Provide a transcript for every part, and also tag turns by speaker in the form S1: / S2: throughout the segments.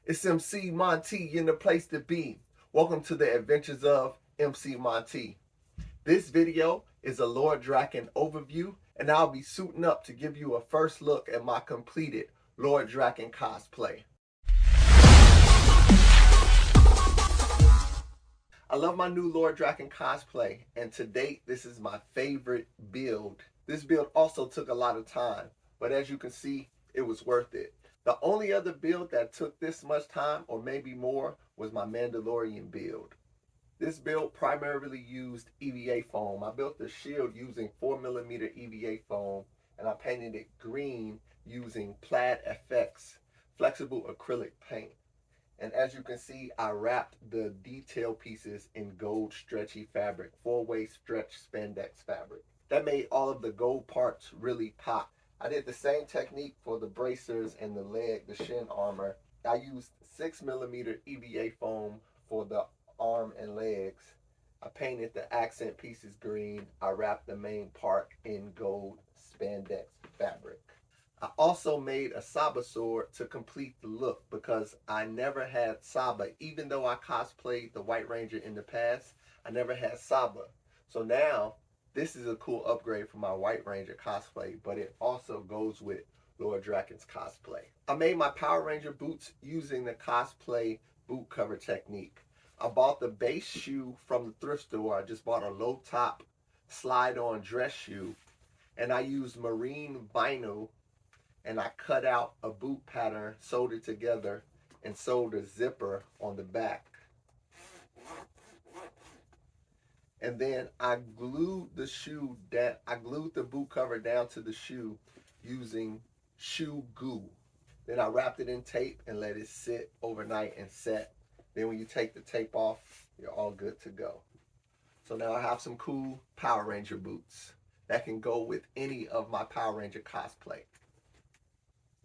S1: It's MC Monte in the place to be. Welcome to the adventures of MC Monte. This video is a Lord Drakkon overview, and I'll be suiting up to give you a first look at my completed Lord Drakkon cosplay. I love my new Lord Drakkon cosplay, and to date, this is my favorite build. This build also took a lot of time, but as you can see, it was worth it. The only other build that took this much time, or maybe more, was my Mandalorian build. This build primarily used EVA foam. I built the shield using 4mm EVA foam, and I painted it green using Plaid FX flexible acrylic paint. And as you can see, I wrapped the detail pieces in gold stretchy fabric, 4-way stretch spandex fabric. That made all of the gold parts really pop. I did the same technique for the bracers and the leg, the shin armor. I used 6mm EVA foam for the arm and legs. I painted the accent pieces green. I wrapped the main part in gold spandex fabric. I also made a Saba sword to complete the look because I never had Saba. Even though I cosplayed the White Ranger in the past, I never had Saba. So now, this is a cool upgrade for my White Ranger cosplay, but it also goes with Lord Drakkon's cosplay. I made my Power Ranger boots using the cosplay boot cover technique. I bought the base shoe from the thrift store. I just bought a low top slide-on dress shoe, and I used marine vinyl, and I cut out a boot pattern, sewed it together, and sewed a zipper on the back. And then I glued the shoe down. I glued the boot cover down to the shoe using shoe goo. Then I wrapped it in tape and let it sit overnight and set. Then when you take the tape off, you're all good to go. So now I have some cool Power Ranger boots that can go with any of my Power Ranger cosplay.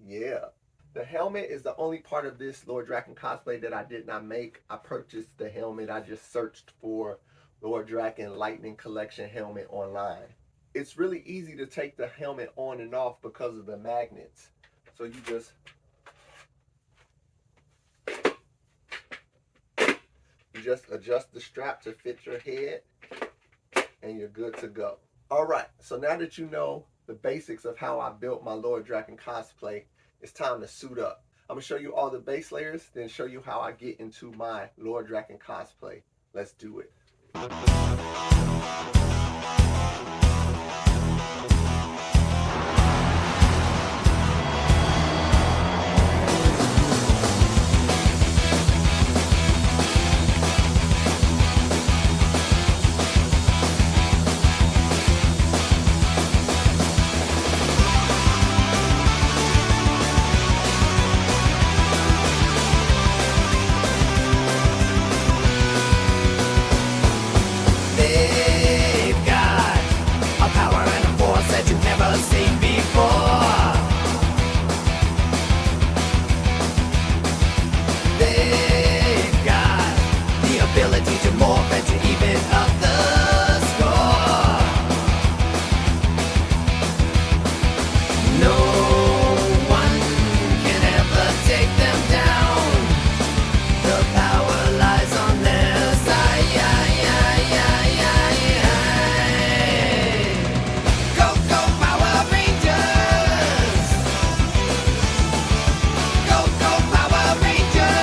S1: Yeah. The helmet is the only part of this Lord Drakkon cosplay that I did not make. I purchased the helmet. I just searched for Lord Drakkon Lightning Collection helmet online. It's really easy to take the helmet on and off because of the magnets. So you just adjust the strap to fit your head and you're good to go. All right, so now that you know the basics of how I built my Lord Drakkon cosplay, it's time to suit up. I'm gonna show you all the base layers, then show you how I get into my Lord Drakkon cosplay. Let's do it.
S2: To morph and to even up the score. No one can ever take them down. The power lies on their side. Go, go, Power Rangers! Go, go, Power Rangers!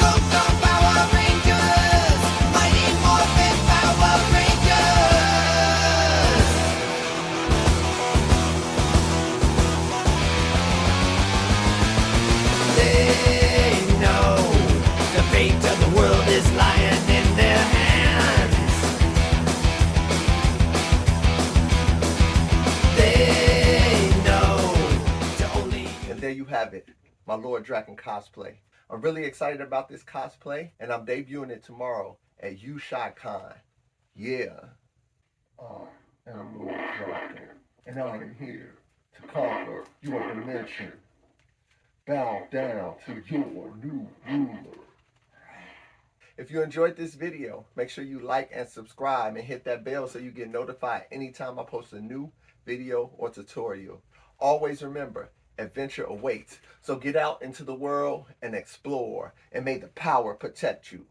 S2: Go, go, Power Rangers! Mighty Morphin Power Rangers! They know the fate of the world is lying in their hands. They know to only...
S1: And there you have it, my Lord Drakkon cosplay. I'm really excited about this cosplay, and I'm debuting it tomorrow at UShotCon. Yeah. I am Lord Drakkon, and I am here to conquer your dimension. Bow down to your new ruler. If you enjoyed this video, make sure you like and subscribe and hit that bell so you get notified anytime I post a new video or tutorial. Always remember, adventure awaits. So get out into the world and explore, and may the power protect you.